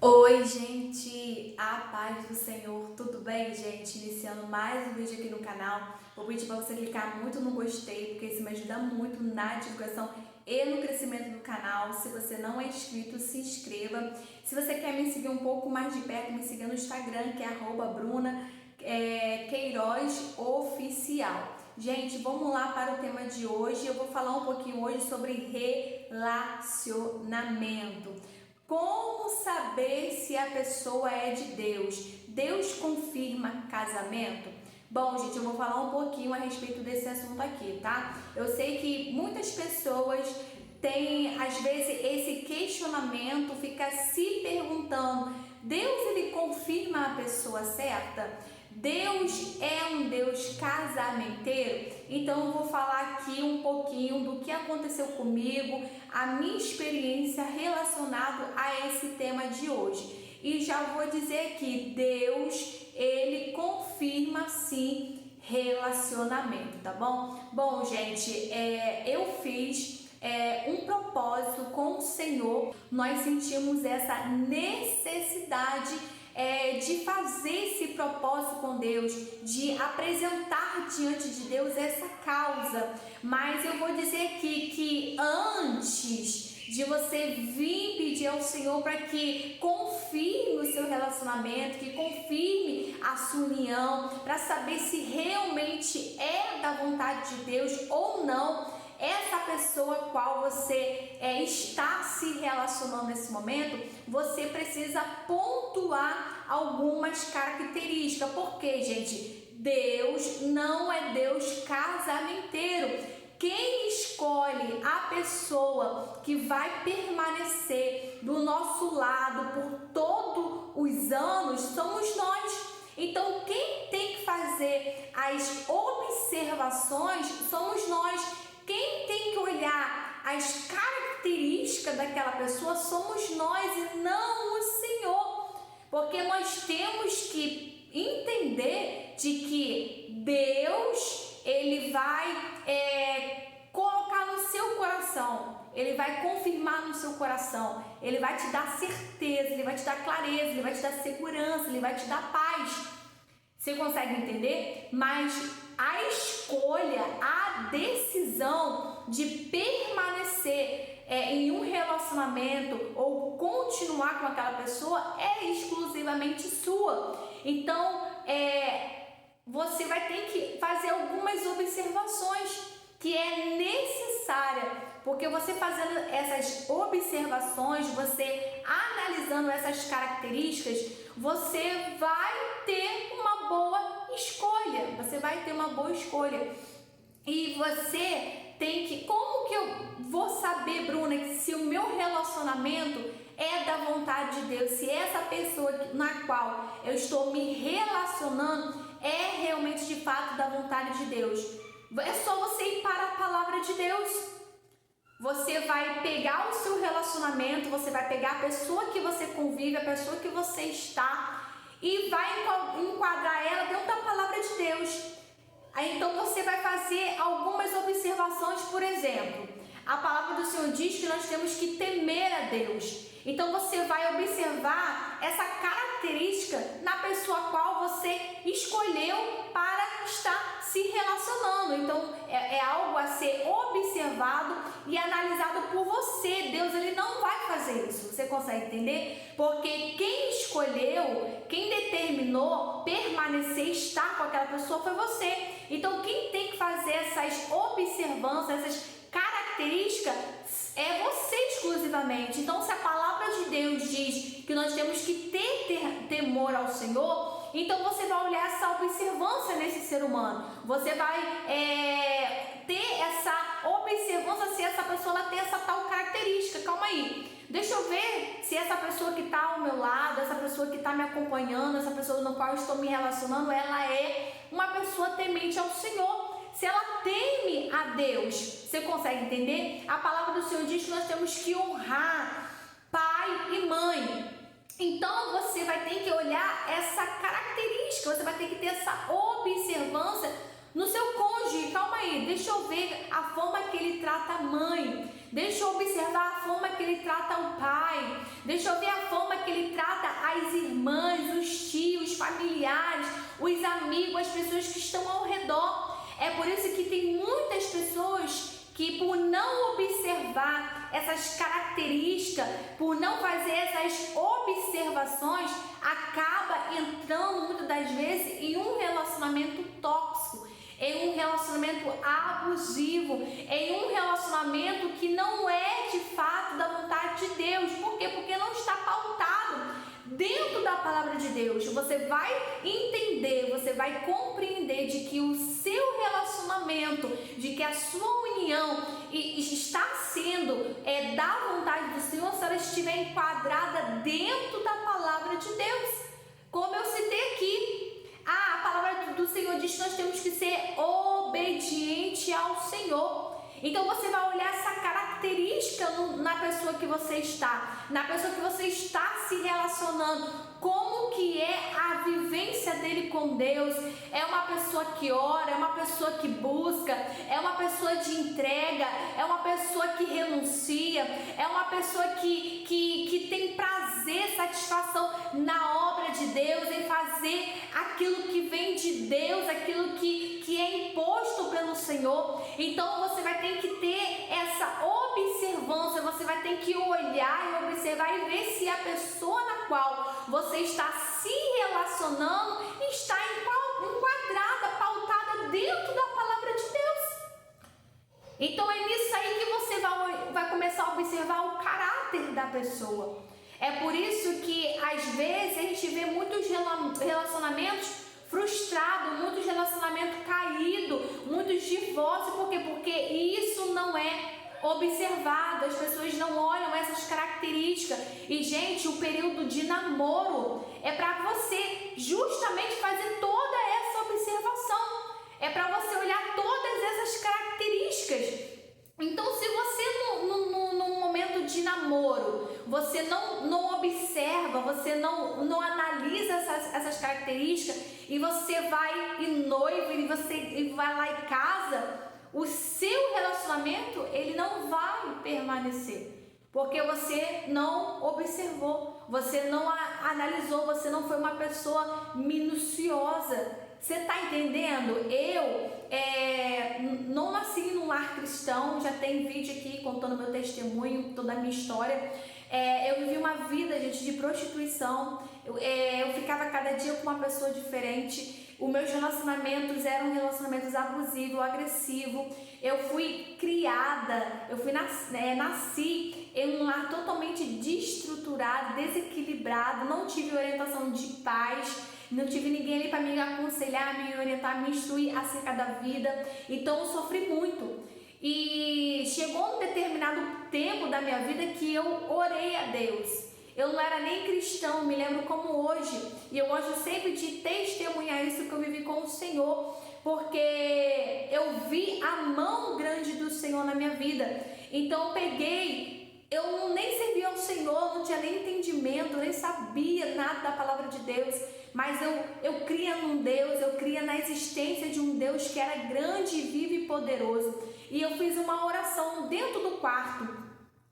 Oi, gente! A paz do Senhor, tudo bem, gente? Iniciando mais um vídeo aqui no canal. Vou pedir para você clicar muito no gostei, porque isso me ajuda muito na divulgação e no crescimento do canal. Se você não é inscrito, se inscreva. Se você quer me seguir um pouco mais de perto, me siga no Instagram, que é @BrunaQueiroz Oficial. Gente, vamos lá para o tema de hoje. Eu vou falar um pouquinho hoje sobre relacionamento. Como saber se a pessoa é de Deus? Deus confirma casamento? Bom, gente, eu vou falar um pouquinho a respeito desse assunto aqui, tá? Eu sei que muitas pessoas têm, às vezes, esse questionamento, fica se perguntando: Deus, ele confirma a pessoa certa? Deus é um Deus casamenteiro? Então eu vou falar aqui um pouquinho do que aconteceu comigo, a minha experiência relacionada a esse tema de hoje. E já vou dizer que Deus, ele confirma sim relacionamento, tá bom? Bom, gente, eu fiz um propósito com o Senhor. Nós sentimos essa necessidade de fazer esse propósito com Deus, de apresentar diante de Deus essa causa. Mas eu vou dizer aqui que antes de você vir pedir ao Senhor para que confirme o seu relacionamento, que confirme a sua união, para saber se realmente é da vontade de Deus ou não, essa pessoa a qual você está se relacionando nesse momento, você precisa pontuar algumas características. Porque, gente, Deus não é Deus casamenteiro. Quem escolhe a pessoa que vai permanecer do nosso lado por todos os anos somos nós. Então, quem tem que fazer as observações somos nós. Quem tem que olhar as características daquela pessoa somos nós e não o Senhor. Porque nós temos que entender de que Deus, ele vai colocar no seu coração, ele vai confirmar no seu coração, ele vai te dar certeza, ele vai te dar clareza, ele vai te dar segurança, ele vai te dar paz. Você consegue entender? Mas a escolha, a decisão de permanecer em um relacionamento ou continuar com aquela pessoa é exclusivamente sua. Então, você vai ter que fazer algumas observações que é necessária, porque você fazendo essas observações, você analisando essas características, você vai ter uma boa escolha. Você vai ter uma boa escolha. E você tem que... Como que eu vou saber, Bruna, se o meu relacionamento é da vontade de Deus? Se essa pessoa na qual eu estou me relacionando é realmente de fato da vontade de Deus? É só você ir para a palavra de Deus. Você vai pegar o seu relacionamento, você vai pegar a pessoa que você convive, a pessoa que você está, e vai enquadrar ela dentro da palavra de Deus. Aí então você vai fazer algumas observações. Por exemplo, a palavra do Senhor diz que nós temos que temer a Deus. Então você vai observar essa característica na pessoa a qual você escolheu para estar se relacionando. Então é algo a ser observado e analisado por você. Deus, ele não vai fazer isso. Você consegue entender? Porque quem escolheu, quem determinou permanecer, estar com aquela pessoa foi você. Então quem tem que fazer essas observâncias, essas características é você exclusivamente. Então, se a palavra de Deus diz que nós temos que ter temor ao Senhor, então você vai olhar essa observância nesse ser humano. Você vai ter essa observância se essa pessoa ela tem essa tal característica. Calma aí, deixa eu ver se essa pessoa que está ao meu lado, essa pessoa que está me acompanhando, essa pessoa no qual eu estou me relacionando, ela é uma pessoa temente ao Senhor. Se ela teme a Deus, você consegue entender? A palavra do Senhor diz que nós temos que honrar pai e mãe. Então você vai ter que olhar essa característica, você vai ter que ter essa observância no seu cônjuge. Calma aí, deixa eu ver a forma que ele trata a mãe, deixa eu observar a forma que ele trata o pai, deixa eu ver a forma que ele trata as irmãs, os tios, familiares, os amigos, as pessoas que estão ao redor. É por isso que tem muitas pessoas que, por não observar essas características, por não fazer essas observações, acaba entrando muitas das vezes em um relacionamento tóxico, em um relacionamento abusivo, em um relacionamento que não é de fato da vontade de Deus. Por quê? Porque não está pautado dentro da palavra de Deus. Você vai entender, você vai compreender de que o seu relacionamento, de que a sua união está sendo da vontade do Senhor, se ela estiver enquadrada dentro da palavra de Deus. Como eu citei aqui, a palavra do Senhor diz que nós temos que ser obediente ao Senhor. Então você vai olhar essa característica na pessoa que você está, na pessoa que você está se relacionando, como que é a vivência dele com Deus. É uma pessoa que ora, é uma pessoa que busca, é uma pessoa de entrega, é uma pessoa que renuncia, é uma pessoa que tem prazer, satisfação na obra de Deus, em fazer aquilo que vem de Deus, aquilo que é imposto pelo Senhor. Então você vai ter que ter essa observância, você vai ter que olhar e observar e ver se a pessoa na qual você está se relacionando está enquadrada, pautada dentro da palavra de Deus. Então é nisso aí que você vai começar a observar o caráter da pessoa. É por isso que às vezes a gente vê muitos relacionamentos frustrados, muitos relacionamentos caídos, muitos divórcios. Por quê? Porque isso não é observado, as pessoas não olham essas características. E gente, o período de namoro é para você justamente fazer toda essa observação, é para você olhar todas essas características. Então, se você no momento de namoro, você não observa, você não analisa essas características, e você vai em noivo e vai lá e casa, o seu relacionamento ele não vai permanecer, porque você não observou, você não analisou, você não foi uma pessoa minuciosa. Você está entendendo? Eu não nasci num lar cristão, já tem vídeo aqui contando meu testemunho, toda a minha história. Eu vivi uma vida, gente, de prostituição. Eu ficava cada dia com uma pessoa diferente. Os meus relacionamentos eram relacionamentos abusivos, agressivos. Eu fui criada, nasci em um lar totalmente desestruturado, desequilibrado. Não tive orientação de pais. Não tive ninguém ali para me aconselhar, me orientar, me instruir acerca da vida. Então eu sofri muito. E chegou um determinado tempo da minha vida que eu orei a Deus. Eu não era nem cristão, me lembro como hoje. E eu gosto sempre de testemunhar isso que eu vivi com o Senhor, porque eu vi a mão grande do Senhor na minha vida. Então eu nem servia ao Senhor, não tinha nem entendimento, nem sabia nada da palavra de Deus. Mas eu cria num Deus, eu cria na existência de um Deus que era grande, vivo e poderoso. E eu fiz uma oração dentro do quarto.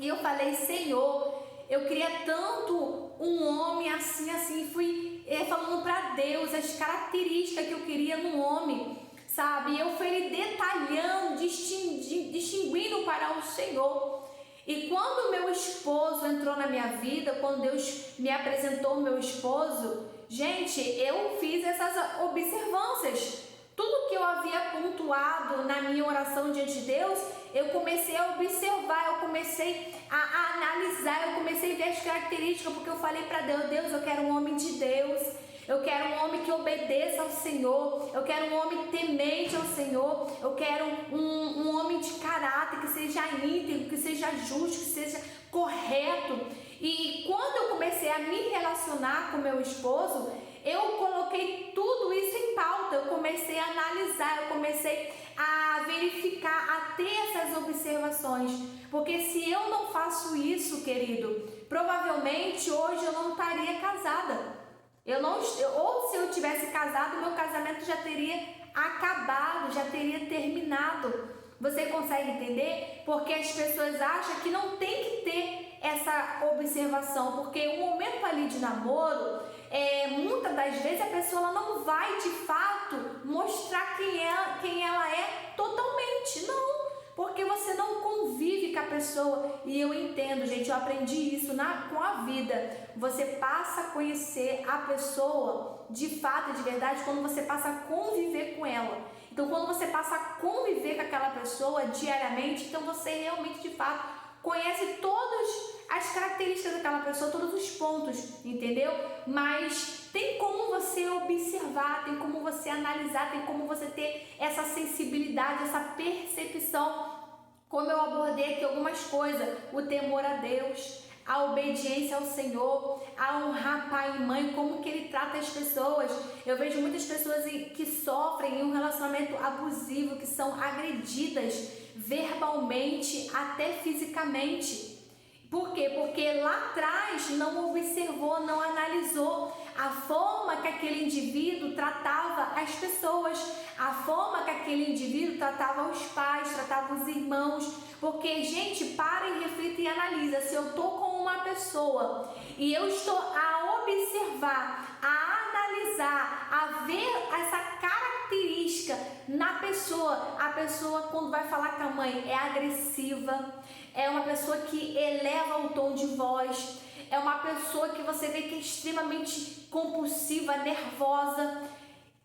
E eu falei: Senhor, eu queria tanto um homem assim, assim. Fui falando para Deus as características que eu queria num homem, sabe? E eu fui detalhando, distinguindo para o Senhor. E quando meu esposo entrou na minha vida, quando Deus me apresentou meu esposo, gente, eu fiz essas observâncias. Tudo que eu havia pontuado na minha oração diante de Deus, eu comecei a observar, eu comecei a analisar, eu comecei a ver as características, porque eu falei para Deus: Deus, eu quero um homem de Deus, eu quero um homem que obedeça ao Senhor, eu quero um homem temente ao Senhor, eu quero um homem de caráter, que seja íntegro, que seja justo, que seja correto. E quando eu comecei a me relacionar com meu esposo, eu coloquei tudo isso em pauta, eu comecei a analisar, eu comecei a verificar, a ter essas observações. Porque se eu não faço isso, querido, provavelmente hoje eu não estaria casada. Ou se eu tivesse casado, meu casamento já teria acabado, já teria terminado. Você consegue entender? Porque as pessoas acham que não tem que ter essa observação, porque o momento ali de namoro, muitas das vezes a pessoa ela não vai de fato mostrar quem ela é totalmente, não. Porque você não convive com a pessoa. E eu entendo, gente, eu aprendi isso com a vida. Você passa a conhecer a pessoa de fato e de verdade quando você passa a conviver com ela. Então, quando você passa a conviver com aquela pessoa diariamente, então você realmente, de fato, conhece todas as características daquela pessoa, todos os pontos, entendeu? Mas tem como você observar, tem como você analisar, tem como você ter essa sensibilidade, essa percepção. Como eu abordei aqui algumas coisas, o temor a Deus, a obediência ao Senhor, a honrar pai e mãe, como que ele trata as pessoas. Eu vejo muitas pessoas que sofrem em um relacionamento abusivo, que são agredidas verbalmente, até fisicamente. Por quê? Porque lá atrás não observou, não analisou a forma que aquele indivíduo tratava as pessoas, a forma que aquele indivíduo tratava os pais, tratava os irmãos. Porque, gente, para e reflita e analisa. Se eu estou com uma pessoa e eu estou a observar, a analisar, a ver essa característica na pessoa, a pessoa quando vai falar com a mãe é agressiva, é uma pessoa que eleva o tom de voz, é uma pessoa que você vê que é extremamente compulsiva, nervosa.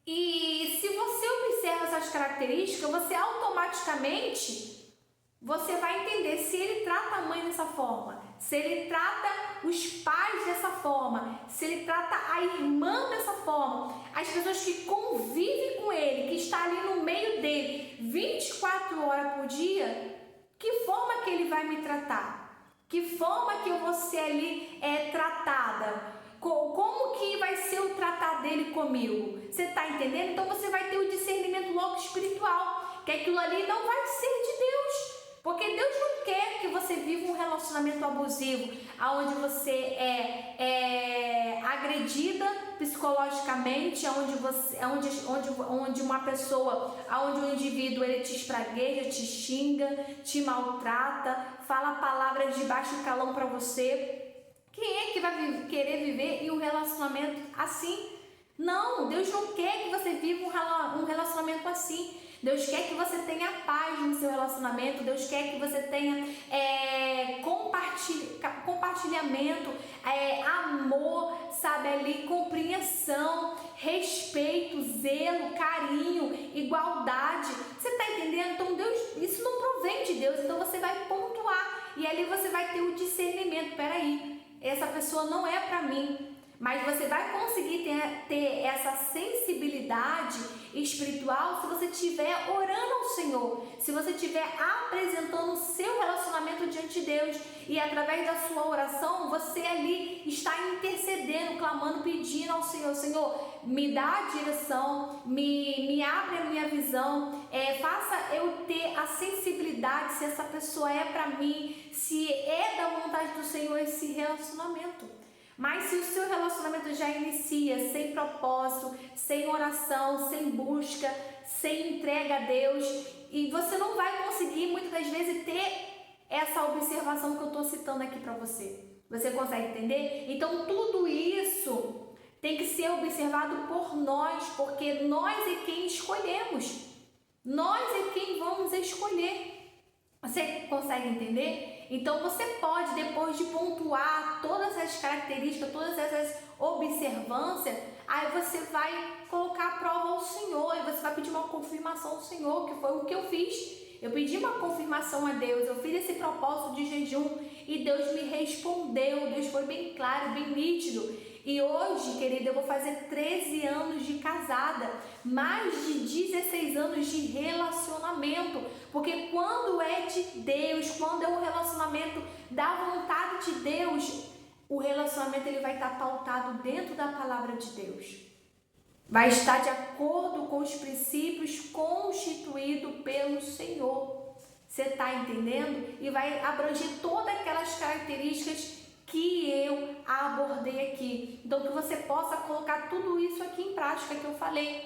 E se você observa essas características, você automaticamente você vai entender se ele trata a mãe dessa forma, se ele trata os pais dessa forma, se ele trata a irmã dessa forma, as pessoas que convivem com ele, que está ali no meio dele 24 horas por dia. Que forma que ele vai me tratar? Que forma que eu vou ser ali tratada? Como que vai ser o tratar dele comigo? Você está entendendo? Então você vai ter o discernimento logo espiritual, que aquilo ali não vai ser de Deus. Porque Deus não quer que você viva um relacionamento abusivo, onde você é agredida psicologicamente, onde uma pessoa, onde um indivíduo ele te espragueja, te xinga, te maltrata, fala palavras de baixo calão para você. Quem é que vai querer viver em um relacionamento assim? Não, Deus não quer que você viva um relacionamento assim. Deus quer que você tenha paz no seu relacionamento. Deus quer que você tenha compartilhamento, amor, sabe ali, compreensão, respeito, zelo, carinho, igualdade. Você está entendendo? Então Deus, isso não provém de Deus. Então você vai pontuar e ali você vai ter o discernimento. Peraí, essa pessoa não é para mim. Mas você vai conseguir ter essa sensibilidade espiritual se você estiver orando ao Senhor, se você estiver apresentando o seu relacionamento diante de Deus e através da sua oração você ali está intercedendo, clamando, pedindo ao Senhor: Senhor, me dá a direção, me abre a minha visão, faça eu ter a sensibilidade se essa pessoa é para mim, se é da vontade do Senhor esse relacionamento. Mas se o seu relacionamento já inicia sem propósito, sem oração, sem busca, sem entrega a Deus, e você não vai conseguir muitas das vezes ter essa observação que eu estou citando aqui para você. Você consegue entender? Então tudo isso tem que ser observado por nós, porque nós é quem escolhemos. Nós é quem vamos escolher. Você consegue entender? Então você pode, depois de pontuar todas essas características, todas essas observâncias, aí você vai colocar a prova ao Senhor, e você vai pedir uma confirmação ao Senhor, que foi o que eu fiz. Eu pedi uma confirmação a Deus, eu fiz esse propósito de jejum e Deus me respondeu. Deus foi bem claro, bem nítido. E hoje, querida, eu vou fazer 13 anos de casada, mais de 16 anos de relacionamento, porque quando é de Deus, quando é um relacionamento da vontade de Deus, o relacionamento ele vai estar pautado dentro da palavra de Deus. Vai estar de acordo com os princípios constituídos pelo Senhor. Você está entendendo? E vai abranger todas aquelas características que eu abordei aqui. Então, que você possa colocar tudo isso aqui em prática que eu falei.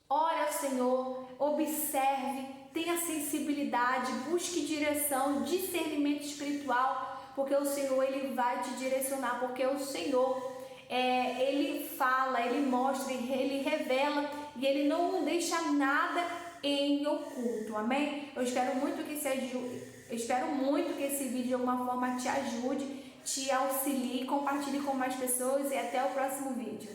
Ore ao Senhor, observe, tenha sensibilidade, busque direção, discernimento espiritual, porque o Senhor ele vai te direcionar, porque o Senhor ele fala, ele mostra, ele revela e ele não deixa nada em oculto, amém? Eu espero muito que esse vídeo de alguma forma te ajude, te auxilie, compartilhe com mais pessoas e até o próximo vídeo.